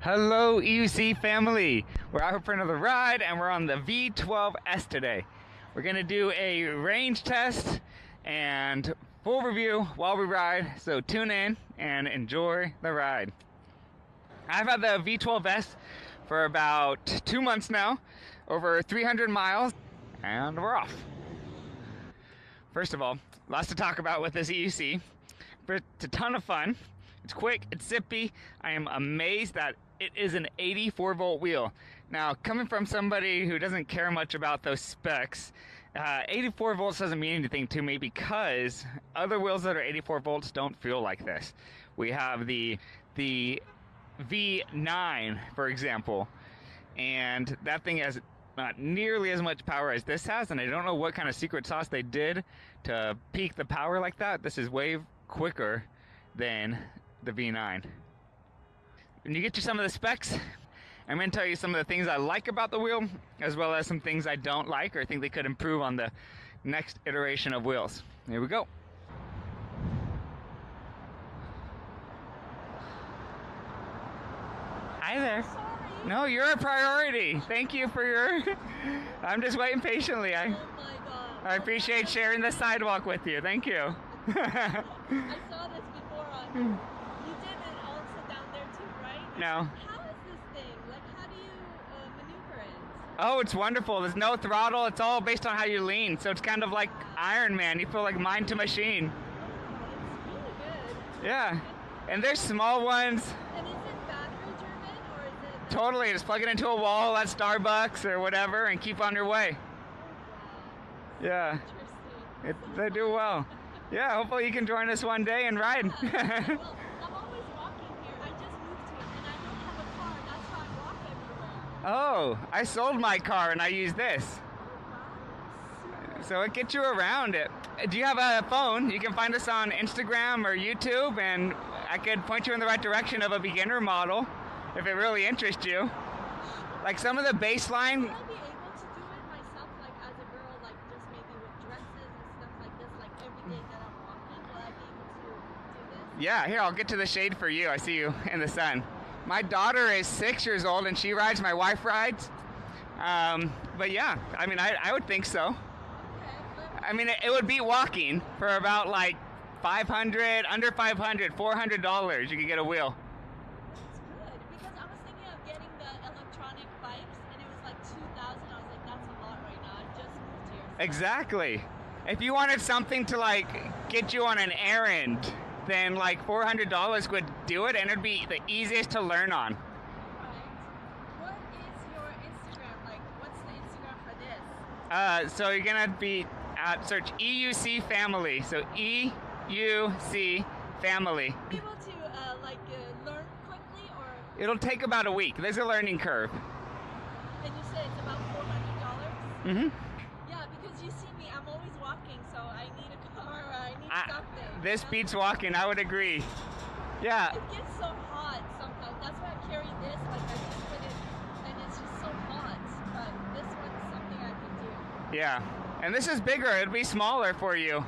Hello EUC family! We're out for another ride and we're on the V12S today. We're going to do a range test and full review while we ride, so tune in and enjoy the ride. I've had the V12S for about 2 months now, over 300 miles, and we're off. First of all, lots to talk about with this EUC, but it's a ton of fun. It's quick, it's zippy. I am amazed that it is an 84 volt wheel. Now, coming from somebody who doesn't care much about those specs, 84 volts doesn't mean anything to me because other wheels that are 84 volts don't feel like this. We have the V9, for example, and that thing has not nearly as much power as this has, and I don't know what kind of secret sauce they did to peak the power like that. This is way quicker than the V9. When you get to some of the specs, I'm going to tell you some of the things I like about the wheel, as well as some things I don't like or think they could improve on the next iteration of wheels. Here we go. Hi there. Sorry. No, you're a priority. Thank you for your... I'm just waiting patiently. Oh my God. I appreciate sharing the sidewalk with you. Thank you. I saw this before on... You did it also down there too, right? No. How is this thing? Like, how do you maneuver it? Oh, it's wonderful. There's no throttle. It's all based on how you lean. So it's kind of like Iron Man. You feel like mind to machine. Oh, it's really good. Yeah. And there's small ones. And is it battery driven or is it... Totally. Just plug it into a wall at Starbucks or whatever and keep on your way. Oh, wow. Yeah. Interesting. They do well. Yeah, hopefully you can join us one day and ride. Well, I'm always walking here. I just moved here and I don't have a car. That's why I walk everywhere. Oh, I sold my car and I use this. Oh, wow. So it gets you around it. Do you have a phone? You can find us on Instagram or YouTube, and I could point you in the right direction of a beginner model if it really interests you. Like some of the baseline. Will I be able to do it myself, like as a girl, like just maybe with dresses and stuff like this, like every day that I'm walking? Will I be able to do this? Yeah, here, I'll get to the shade for you. I see you in the sun. My daughter is 6 years old and she rides, my wife rides. But yeah, I mean, I would think so. Okay, but I mean, it would be walking for about like 500, under 500, $400. You could get a wheel. it's good because I was thinking of getting the electronic bikes and it was like 2,000. I was like, that's a lot right now. I just moved here. So. Exactly. If you wanted something to like get you on an errand, then like $400 would do it, and it'd be the easiest to learn on. Right. What is your Instagram? Like, what's the Instagram for this? So you're gonna be at search EUC family. So EUC family. Be able to learn quickly, or It'll take about a week. There's a learning curve. and you said it's about $400. Mm-hmm. Yeah, because you see me, I'm always walking, so I need a car, I need something. This you know? beats walking. I would agree. Yeah. It gets so hot sometimes. That's why I carry this. Like I just put it, and it's just so hot. But this one's something I can do. Yeah. And this is bigger. It'll be smaller for you.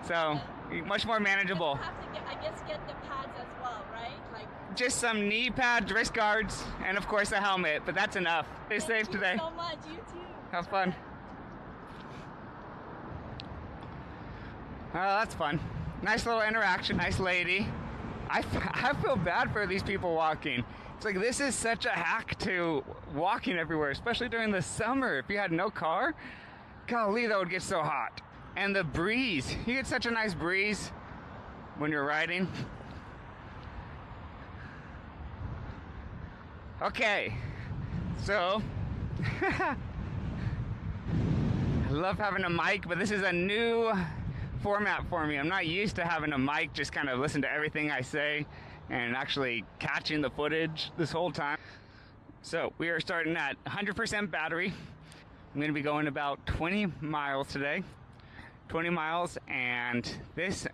So much more manageable. You have to get, I guess, get the pads as well, right? Like. Just some knee pads, wrist guards, and of course a helmet, but that's enough. Stay safe today. Thank you so much. You too. Have fun. Oh, that's fun. Nice little interaction, nice lady. I feel bad for these people walking. It's like this is such a hack to walking everywhere, especially during the summer. If you had no car, golly, that would get so hot. And the breeze, you get such a nice breeze when you're riding. Okay, so I love having a mic, but this is a new format for me. I'm not used to having a mic, just kind of listen to everything I say and actually catching the footage this whole time. So we are starting at 100% battery. I'm going to be going about 20 miles today. 20 miles, and this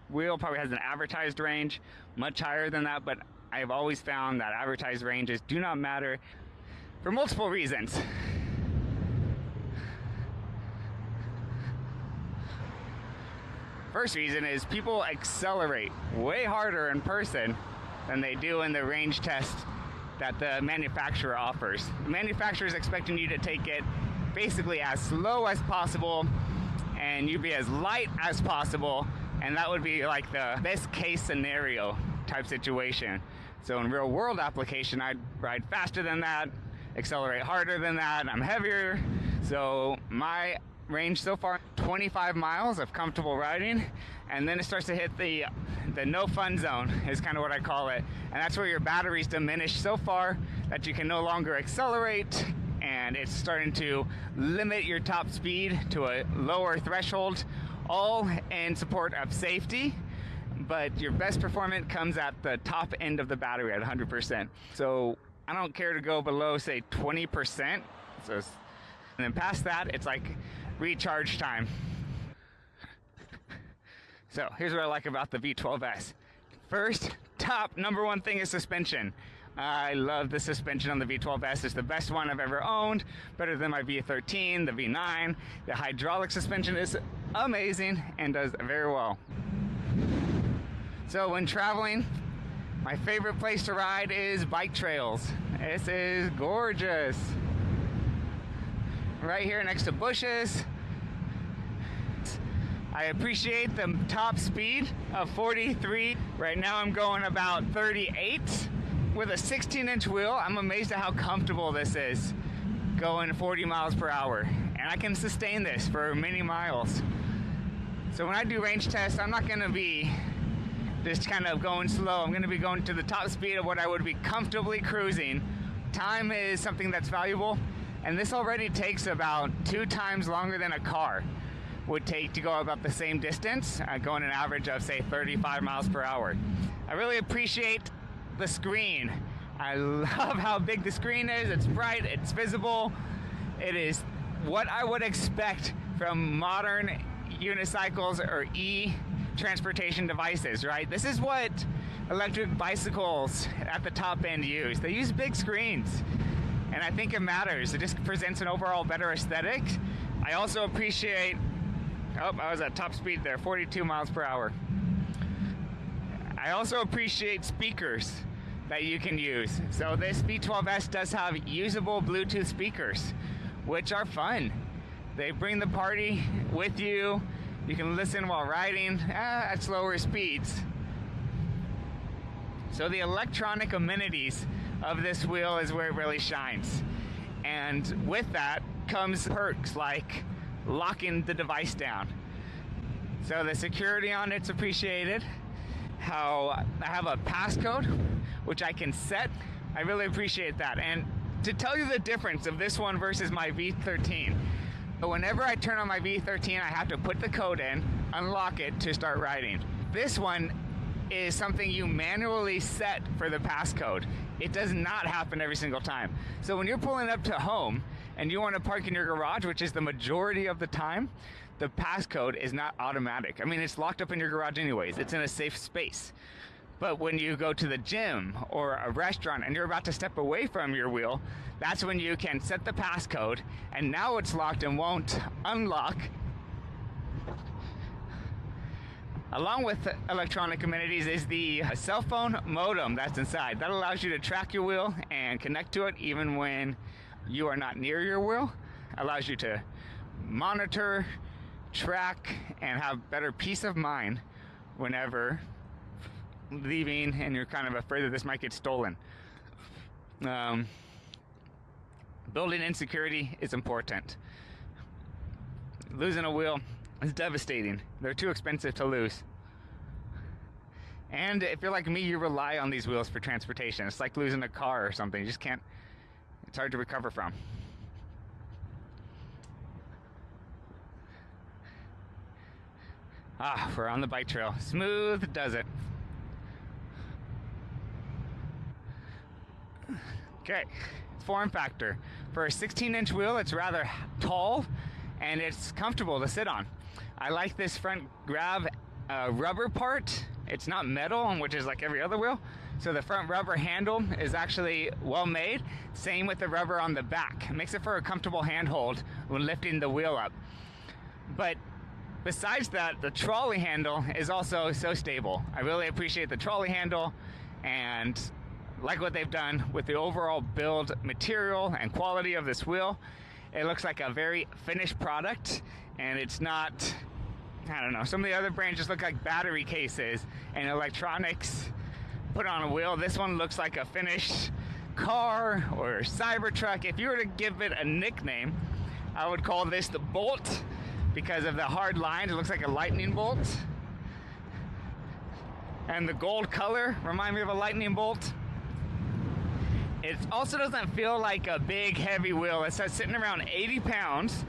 wheel probably has an advertised range much higher than that, but I've always found that advertised ranges do not matter for multiple reasons. First reason is people accelerate way harder in person than they do in the range test that the manufacturer offers. The manufacturer is expecting you to take it basically as slow as possible, and you be as light as possible, and that would be like the best case scenario type situation. So in real world application, I'd ride faster than that, accelerate harder than that, I'm heavier. So my range so far, 25 miles of comfortable riding, and then it starts to hit the no fun zone is kind of what I call it, and that's where your batteries diminish so far that you can no longer accelerate, and it's starting to limit your top speed to a lower threshold, all in support of safety. But your best performance comes at the top end of the battery at 100%. So I don't care to go below, say, 20%. So, and then past that, it's like recharge time. So here's what I like about the V12S. First, top number one thing is suspension. I love the suspension on the V12S. It's the best one I've ever owned, better than my V13, the V9. The hydraulic suspension is amazing and does very well. So when traveling, my favorite place to ride is bike trails. This is gorgeous. Right here next to bushes. I appreciate the top speed of 43. Right now I'm going about 38. With a 16-inch wheel, I'm amazed at how comfortable this is, going 40 miles per hour. And I can sustain this for many miles. So when I do range tests, I'm not gonna be just kind of going slow. I'm gonna be going to the top speed of what I would be comfortably cruising. Time is something that's valuable, and this already takes about 2 times longer than a car would take to go about the same distance, going an average of, say, 35 miles per hour. I really appreciate the screen. I love how big the screen is. It's bright, it's visible. It is what I would expect from modern unicycles or transportation devices, right? This is what electric bicycles at the top end use. They use big screens, and I think it matters. It just presents an overall better aesthetic. I also appreciate, I was at top speed there, 42 miles per hour. I also appreciate speakers that you can use. So this V12S does have usable Bluetooth speakers, which are fun. They bring the party with you. You can listen while riding at slower speeds. So the electronic amenities of this wheel is where it really shines. And with that comes perks like locking the device down. So the security on it's appreciated. How I have a passcode, which I can set. I really appreciate that. And to tell you the difference of this one versus my V13, but whenever I turn on my V13, I have to put the code in, unlock it to start riding. This one is something you manually set for the passcode. It does not happen every single time. So when you're pulling up to home and you want to park in your garage, which is the majority of the time, the passcode is not automatic. I mean, it's locked up in your garage anyways. It's in a safe space. But when you go to the gym or a restaurant and you're about to step away from your wheel, that's when you can set the passcode, and now it's locked and won't unlock. Along with electronic amenities is the cell phone modem that's inside. That allows you to track your wheel and connect to it even when you are not near your wheel. Allows you to monitor, track, and have better peace of mind whenever leaving and you're kind of afraid that this might get stolen. Building insecurity is important. Losing a wheel is devastating. They're too expensive to lose. And if you're like me, you rely on these wheels for transportation. It's like losing a car or something. You just can't, it's hard to recover from. We're on the bike trail. Smooth does it. Okay, form factor. For a 16-inch wheel, it's rather tall and it's comfortable to sit on. I like this front grab rubber part. It's not metal, which is like every other wheel. So the front rubber handle is actually well made. Same with the rubber on the back. It makes it for a comfortable handhold when lifting the wheel up. But besides that, the trolley handle is also so stable. I really appreciate the trolley handle, and like what they've done with the overall build material and quality of this wheel. It looks like a very finished product, and it's not, I don't know, some of the other brands just look like battery cases and electronics put on a wheel. This one looks like a finished car or Cybertruck. If you were to give it a nickname, I would call this the Bolt because of the hard lines. It looks like a lightning bolt. And the gold color remind me of a lightning bolt. It also doesn't feel like a big heavy wheel. It says sitting around 80 pounds.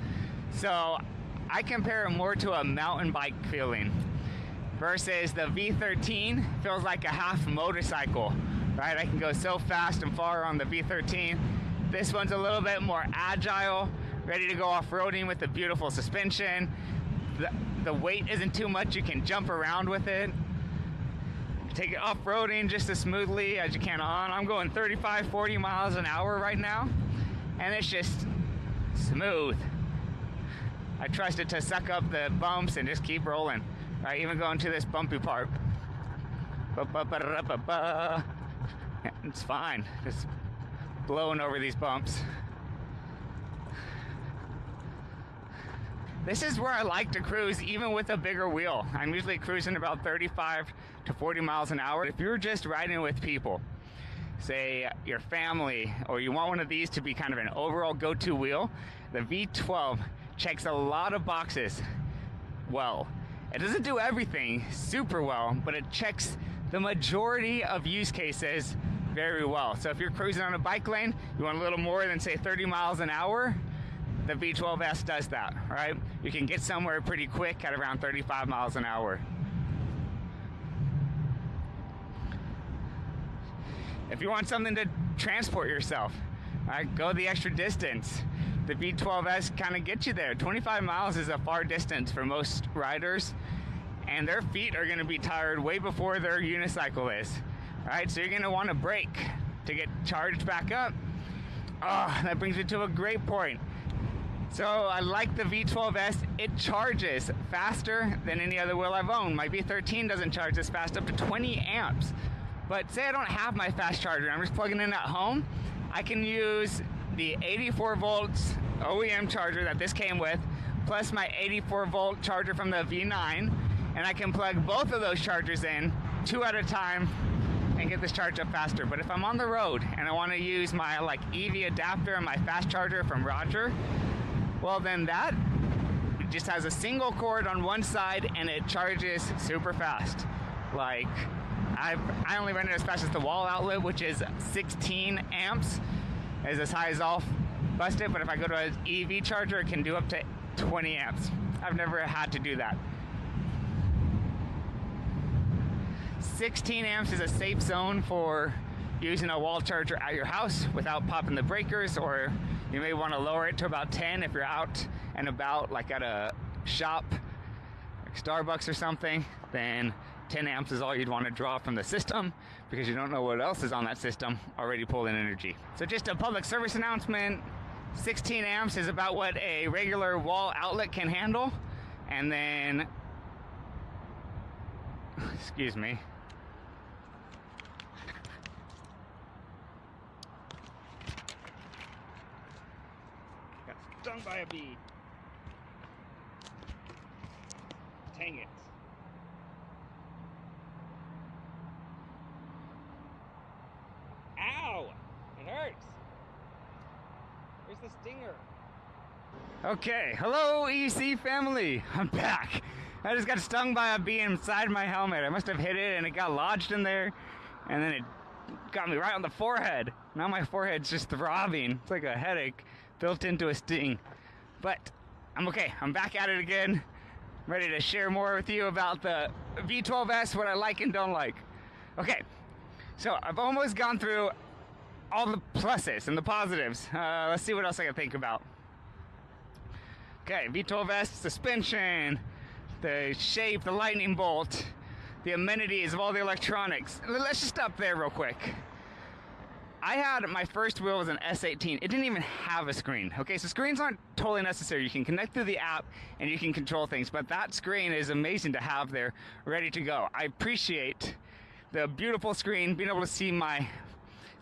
So I compare it more to a mountain bike feeling versus the V13 feels like a half motorcycle, right? I can go so fast and far on the V13. This one's a little bit more agile, ready to go off-roading with the beautiful suspension. The weight isn't too much. You can jump around with it. Take it off-roading just as smoothly as you can on. I'm going 35, 40 miles an hour right now, and it's just smooth. I trust it to suck up the bumps and just keep rolling. Right, even going to this bumpy part. It's fine, just blowing over these bumps. This is where I like to cruise even with a bigger wheel. I'm usually cruising about 35 to 40 miles an hour. If you're just riding with people, say your family, or you want one of these to be kind of an overall go-to wheel, the V12 checks a lot of boxes well. It doesn't do everything super well, but it checks the majority of use cases very well. So if you're cruising on a bike lane, you want a little more than say 30 miles an hour, the V12S does that, right? You can get somewhere pretty quick at around 35 miles an hour. If you want something to transport yourself, right, go the extra distance. The V12S kind of gets you there. 25 miles is a far distance for most riders, and their feet are going to be tired way before their unicycle is, right? So you're going to want to brake to get charged back up. Oh, that brings me to a great point. So I like the V12S. It charges faster than any other wheel I've owned. My V13 doesn't charge this fast, up to 20 amps. But say I don't have my fast charger, I'm just plugging in at home, I can use the 84 volts OEM charger that this came with, plus my 84 volt charger from the V9, and I can plug both of those chargers in, 2 at a time, and get this charged up faster. But if I'm on the road and I want to use my EV adapter and my fast charger from Roger, well then that just has a single cord on one side and it charges super fast. Like I only run it as fast as the wall outlet, which is 16 amps, is as high as I'll bust it. But if I go to an EV charger, it can do up to 20 amps. I've never had to do that. 16 amps is a safe zone for using a wall charger at your house without popping the breakers, or you may want to lower it to about 10 if you're out and about, like at a shop, like Starbucks or something. Then 10 amps is all you'd want to draw from the system, because you don't know what else is on that system already pulling energy. So just a public service announcement, 16 amps is about what a regular wall outlet can handle. And then, excuse me, got stung by a bee. Dang it. Ow! It hurts. Where's the stinger? Okay, hello EC family. I'm back. I just got stung by a bee inside my helmet. I must have hit it and it got lodged in there, and then it got me right on the forehead. Now my forehead's just throbbing. It's like a headache built into a sting. But I'm okay. I'm back at it again. I'm ready to share more with you about the V12S, what I like and don't like. Okay, so I've almost gone through all the pluses and the positives. Let's see what else I can think about. Okay, V12S suspension, the shape, the lightning bolt, the amenities of all the electronics. Let's just stop there real quick. I had, my first wheel was an S18. It didn't even have a screen. Okay, so screens aren't totally necessary. You can connect through the app and you can control things, but that screen is amazing to have there ready to go. I appreciate the beautiful screen, being able to see my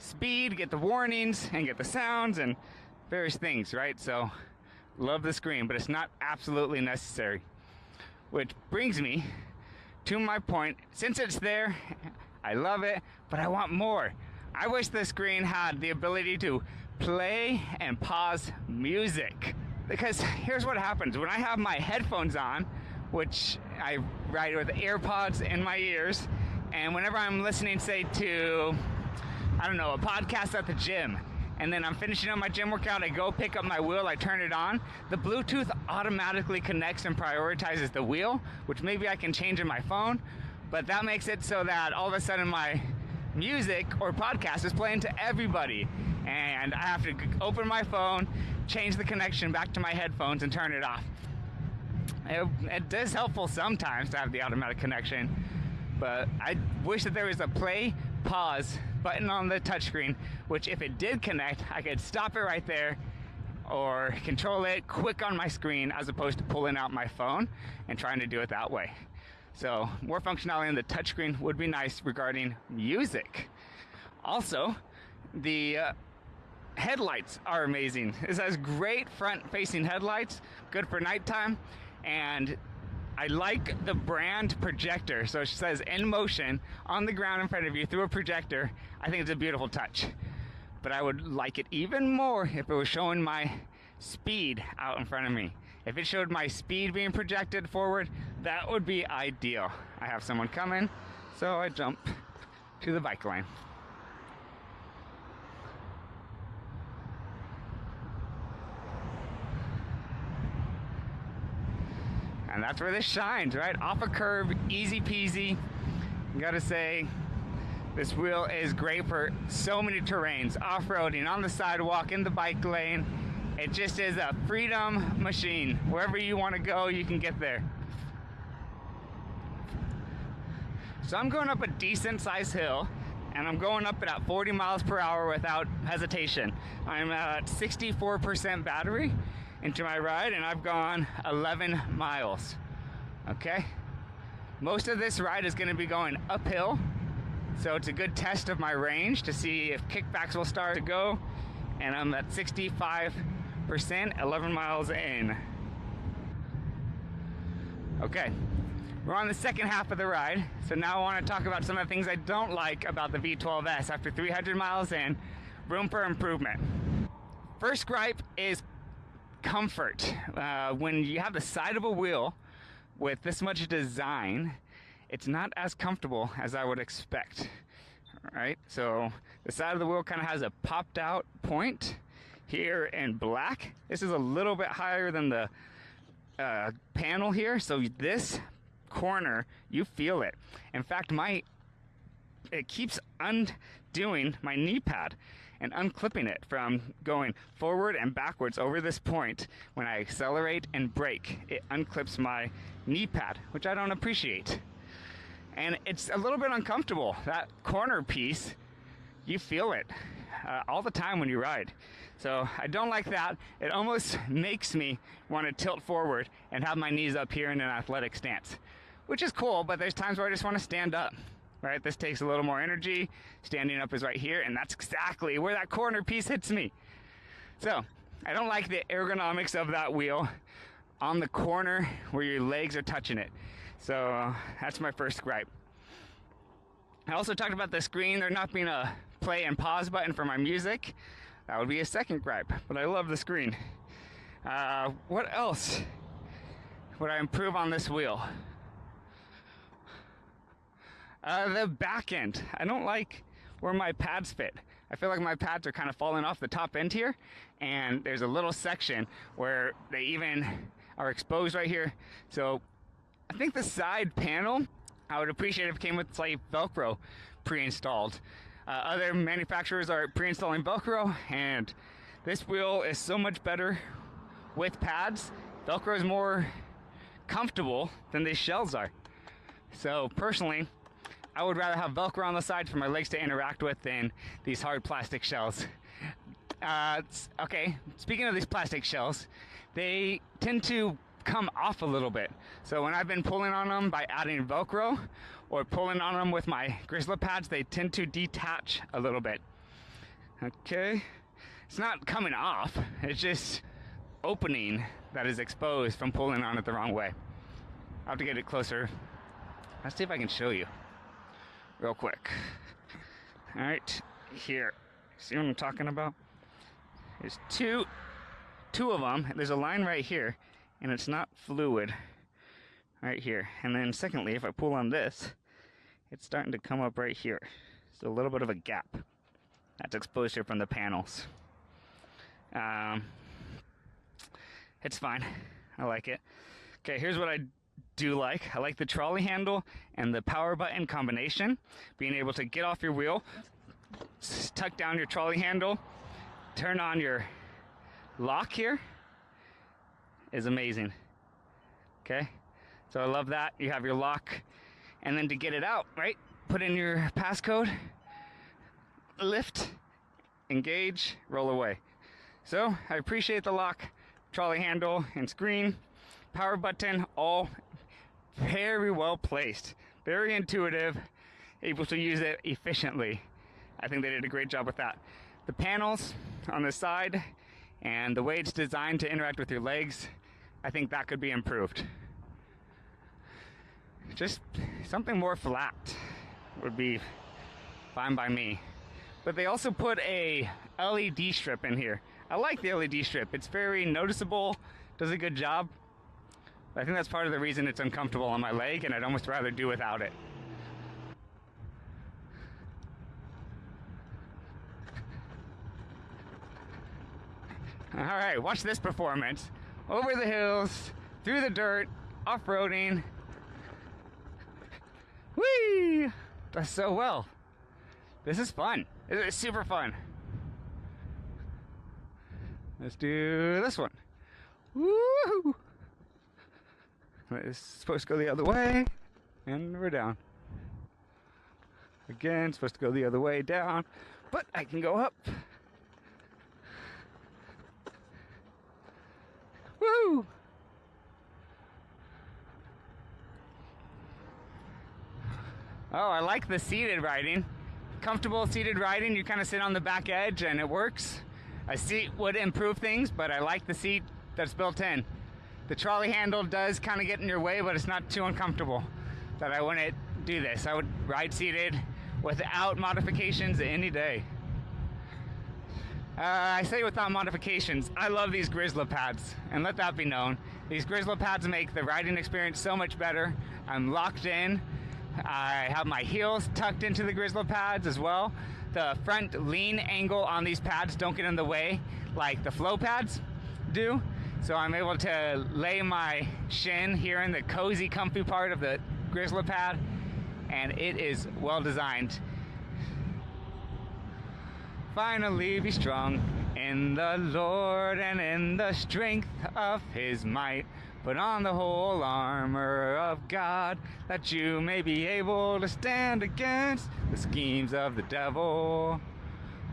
speed, get the warnings, and get the sounds and various things, right? So love the screen, but it's not absolutely necessary. Which brings me to my point. Since it's there, I love it, but I want more. I wish the screen had the ability to play and pause music. Because here's what happens. When I have my headphones on, which I ride with AirPods in my ears, and whenever I'm listening, say, to, I don't know, a podcast at the gym, and then I'm finishing up my gym workout, I go pick up my wheel, I turn it on, the Bluetooth automatically connects and prioritizes the wheel, which maybe I can change in my phone, but that makes it so that all of a sudden my music or podcast is playing to everybody, and I have to open my phone, change the connection back to my headphones, and turn it off. It is helpful sometimes to have the automatic connection, but I wish that there was a play, pause button on the touchscreen, which if it did connect, I could stop it right there or control it quick on my screen as opposed to pulling out my phone and trying to do it that way. So more functionality in the touchscreen would be nice regarding music. Also, the headlights are amazing. This has great front-facing headlights, good for nighttime, and I like the brand projector. So it says InMotion on the ground in front of you through a projector. I think it's a beautiful touch. But I would like it even more if it was showing my speed out in front of me. If it showed my speed being projected forward, that would be ideal. I have someone coming, so I jump to the bike lane. And that's where this shines, right? Off a curve, easy peasy. Gotta say, this wheel is great for so many terrains. Off-roading, on the sidewalk, in the bike lane. It just is a freedom machine. Wherever you want to go, you can get there. So I'm going up a decent sized hill, and I'm going up it at 40 miles per hour without hesitation. I'm at 64% battery into my ride, and I've gone 11 miles. Okay? Most of this ride is going to be going uphill, so it's a good test of my range to see if kickbacks will start to go, and I'm at 65%, 11 miles in. Okay, we're on the second half of the ride, so now I want to talk about some of the things I don't like about the V12S after 300 miles in. Room for improvement. First gripe is comfort. When you have the side of a wheel with this much design, it's not as comfortable as I would expect. Right? So the side of the wheel kind of has a popped out point here in black. This is a little bit higher than the panel here, so this corner, you feel it. In fact, it keeps undoing my knee pad and unclipping it from going forward and backwards over this point. When I accelerate and brake, it unclips my knee pad, which I don't appreciate. And it's a little bit uncomfortable. That corner piece, you feel it all the time when you ride. So I don't like that. It almost makes me want to tilt forward and have my knees up here in an athletic stance, which is cool, but there's times where I just want to stand up. Right, this takes a little more energy. Standing up is right here, and that's exactly where that corner piece hits me. So, I don't like the ergonomics of that wheel on the corner where your legs are touching it. So, that's my first gripe. I also talked about the screen, there not being a play and pause button for my music. That would be a second gripe, but I love the screen. What else would I improve on this wheel? The back end. I don't like where my pads fit. I feel like my pads are kind of falling off the top end here, and there's a little section where they even are exposed right here. So I think the side panel, I would appreciate if it came with like Velcro pre-installed. Other manufacturers are pre-installing Velcro, and this wheel is so much better with pads. Velcro is more comfortable than these shells are. So personally, I would rather have Velcro on the side for my legs to interact with than these hard plastic shells. Okay, speaking of these plastic shells, they tend to come off a little bit. So when I've been pulling on them by adding Velcro or pulling on them with my Grizzly pads, they tend to detach a little bit. Okay, it's not coming off, it's just opening that is exposed from pulling on it the wrong way. I'll have to get it closer. Let's see if I can show you real quick. All right, here, see what I'm talking about? There's two of them. There's a line right here, and it's not fluid right here. And then secondly, if I pull on this, it's starting to come up right here. So a little bit of a gap that's exposed here from the panels. It's fine. I like it. Okay, here's what I do like. I like the trolley handle and the power button combination. Being able to get off your wheel, tuck down your trolley handle, turn on your lock here is amazing. Okay, so I love that. You have your lock, and then to get it out, right, put in your passcode, lift, engage, roll away. So I appreciate the lock, trolley handle, and screen, power button, all very well placed, very intuitive, able to use it efficiently. I think they did a great job with that. The panels on the side and the way it's designed to interact with your legs, I think that could be improved. Just something more flat would be fine by me. But they also put a LED strip in here. I like the LED strip. It's very noticeable, does a good job. I think that's part of the reason it's uncomfortable on my leg, and I'd almost rather do without it. All right, watch this performance. Over the hills, through the dirt, off-roading. Whee! Does so well. This is fun. It is super fun. Let's do this one. Woo! It's supposed to go the other way, and we're down. Again, supposed to go the other way, down, but I can go up. Woo! Oh, I like the seated riding. Comfortable seated riding, you kind of sit on the back edge and it works. A seat would improve things, but I like the seat that's built in. The trolley handle does kind of get in your way, but it's not too uncomfortable that I wouldn't do this. I would ride seated without modifications any day. I say without modifications. I love these Grizzly pads, and let that be known. These Grizzly pads make the riding experience so much better. I'm locked in. I have my heels tucked into the Grizzly pads as well. The front lean angle on these pads don't get in the way like the flow pads do. So I'm able to lay my shin here in the cozy, comfy part of the Grizzly pad, and it is well designed. Finally be strong in the Lord and in the strength of his might. Put on the whole armor of God, that you may be able to stand against the schemes of the devil.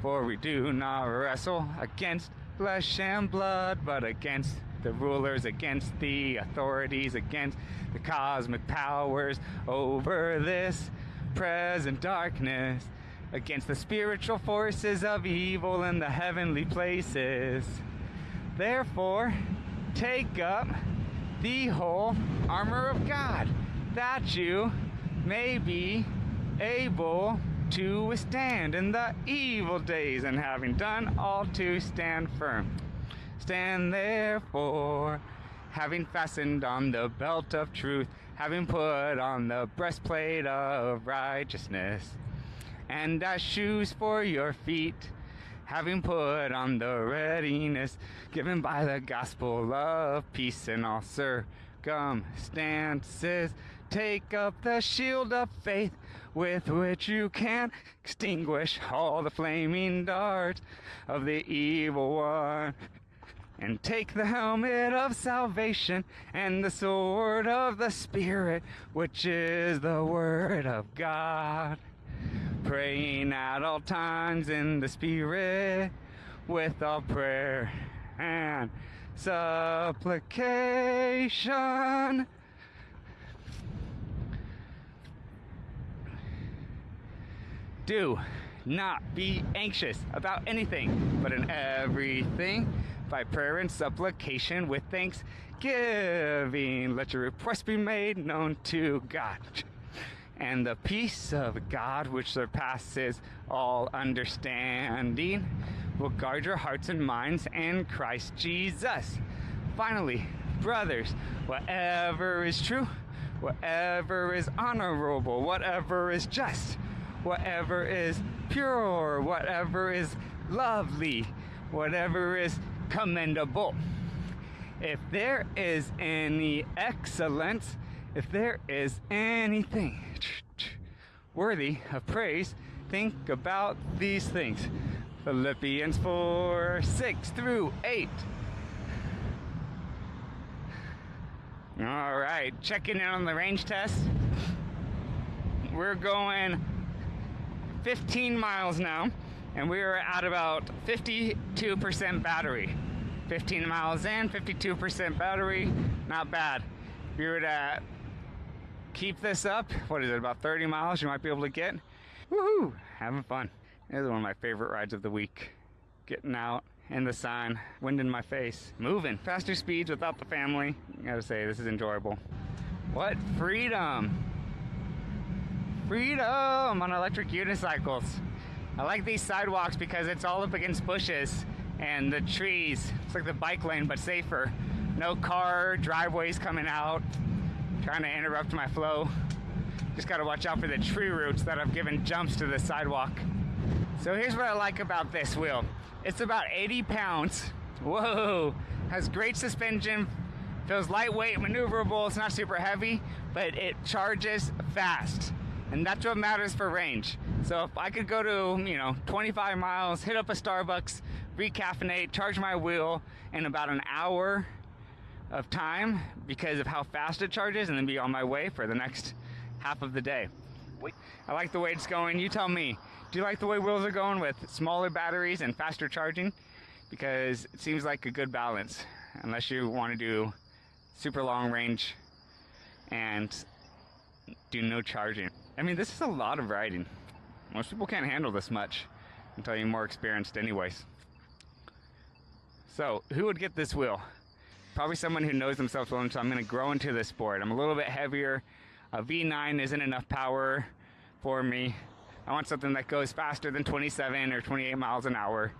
For we do not wrestle against flesh and blood, but against the rulers, against the authorities, against the cosmic powers over this present darkness, against the spiritual forces of evil in the heavenly places. Therefore, take up the whole armor of God, that you may be able to withstand in the evil days, and having done all to stand firm. Stand therefore, having fastened on the belt of truth, having put on the breastplate of righteousness, and as shoes for your feet, having put on the readiness given by the gospel of peace in all circumstances. Take up the shield of faith, with which you can extinguish all the flaming darts of the evil one. And take the helmet of salvation and the sword of the Spirit, which is the word of God. Praying at all times in the Spirit, with all prayer and supplication. Do not be anxious about anything, but in everything, by prayer and supplication with thanksgiving, let your requests be made known to God. And the peace of God, which surpasses all understanding, will guard your hearts and minds in Christ Jesus. Finally, brothers, whatever is true, whatever is honorable, whatever is just, whatever is pure, whatever is lovely, whatever is commendable, if there is any excellence, if there is anything worthy of praise, think about these things. Philippians 4:6-8. All right, checking in on the range test. We're going 15 miles now, and we are at about 52% battery. 15 miles in, 52% battery, not bad. If you were to keep this up, what is it, about 30 miles you might be able to get? Woohoo! Having fun. This is one of my favorite rides of the week. Getting out in the sun, wind in my face, moving. Faster speeds without the family. I gotta say, this is enjoyable. What freedom! Freedom on electric unicycles. I like these sidewalks because it's all up against bushes and the trees. It's like the bike lane, but safer. No car driveways coming out, trying to interrupt my flow. Just gotta watch out for the tree roots that have given jumps to the sidewalk. So here's what I like about this wheel. It's about 80 pounds. Whoa! Has great suspension, feels lightweight, maneuverable, it's not super heavy, but it charges fast. And that's what matters for range. So if I could go to, 25 miles, hit up a Starbucks, recaffeinate, charge my wheel in about an hour of time because of how fast it charges, and then be on my way for the next half of the day. I like the way it's going. You tell me. Do you like the way wheels are going with smaller batteries and faster charging? Because it seems like a good balance, unless you want to do super long range and do no charging. I mean, this is a lot of riding. Most people can't handle this much until you're more experienced anyways. So, who would get this wheel? Probably someone who knows themselves well, so I'm going to grow into this sport. I'm a little bit heavier. A V9 isn't enough power for me. I want something that goes faster than 27 or 28 miles an hour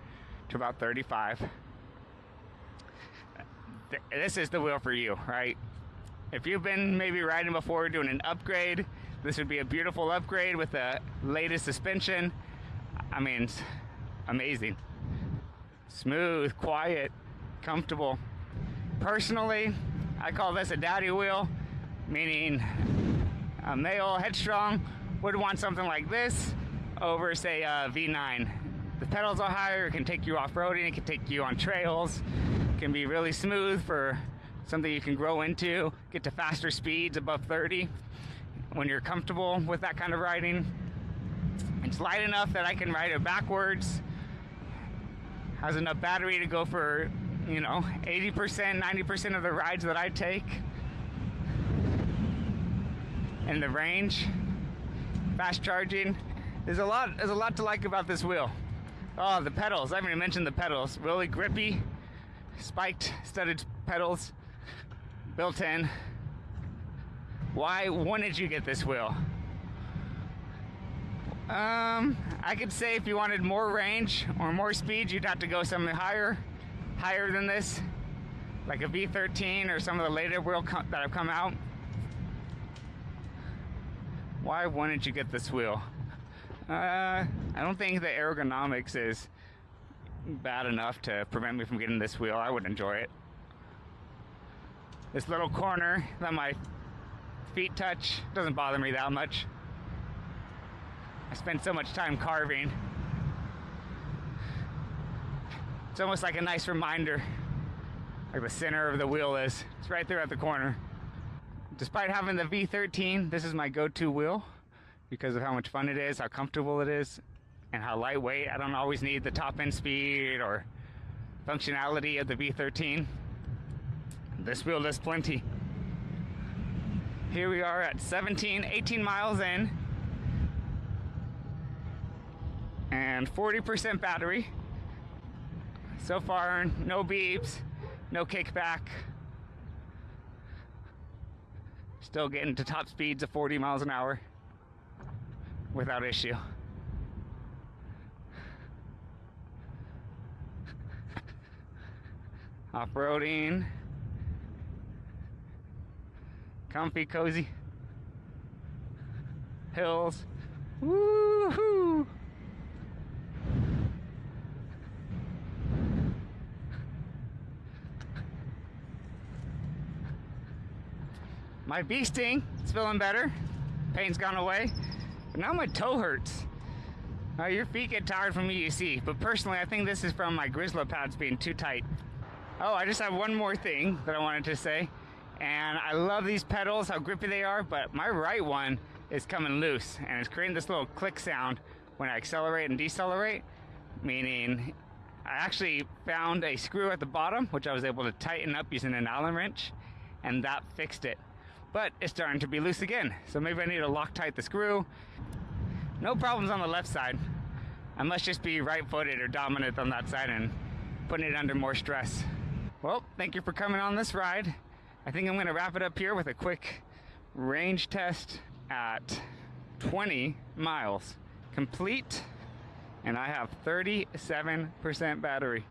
to about 35. This is the wheel for you, right? If you've been maybe riding before, doing an upgrade, this would be a beautiful upgrade with the latest suspension. I mean, it's amazing. Smooth, quiet, comfortable. Personally, I call this a daddy wheel, meaning a male headstrong would want something like this over, say, a V9. The pedals are higher, it can take you off-roading, it can take you on trails, it can be really smooth for something you can grow into, get to faster speeds above 30 when you're comfortable with that kind of riding. It's light enough that I can ride it backwards, has enough battery to go for 80%, 90% of the rides that I take. And the range, fast charging. There's a lot to like about this wheel. Oh, the pedals. I haven't even mentioned the pedals. Really grippy, spiked, studded pedals, built in. Why wouldn't you get this wheel? I could say if you wanted more range or more speed, you'd have to go something higher than this, like a V13 or some of the later wheels that have come out. Why wouldn't you get this wheel? I don't think the ergonomics is bad enough to prevent me from getting this wheel. I would enjoy it. This little corner that my feet touch doesn't bother me that much. I spend so much time carving. It's almost like a nice reminder, like the center of the wheel is. It's right there at the corner. Despite having the V13, this is my go-to wheel because of how much fun it is, how comfortable it is, and how lightweight. I don't always need the top end speed or functionality of the V13. This wheel does plenty. Here we are at 18 miles in. and 40% battery. So far, no beeps, no kickback. Still getting to top speeds of 40 miles an hour without issue. Off-roading. Comfy, cozy. Hills. Woohoo! My bee sting is feeling better. Pain's gone away. But now my toe hurts. Your feet get tired from EUC, but personally I think this is from my Grizzly pads being too tight. Oh, I just have one more thing that I wanted to say. And I love these pedals, how grippy they are, but my right one is coming loose and it's creating this little click sound when I accelerate and decelerate, meaning I actually found a screw at the bottom, which I was able to tighten up using an Allen wrench, and that fixed it. But it's starting to be loose again, so maybe I need to Loctite the screw. No problems on the left side. I must just be right-footed or dominant on that side and putting it under more stress. Well, thank you for coming on this ride. I think I'm going to wrap it up here with a quick range test at 20 miles complete, and I have 37% battery.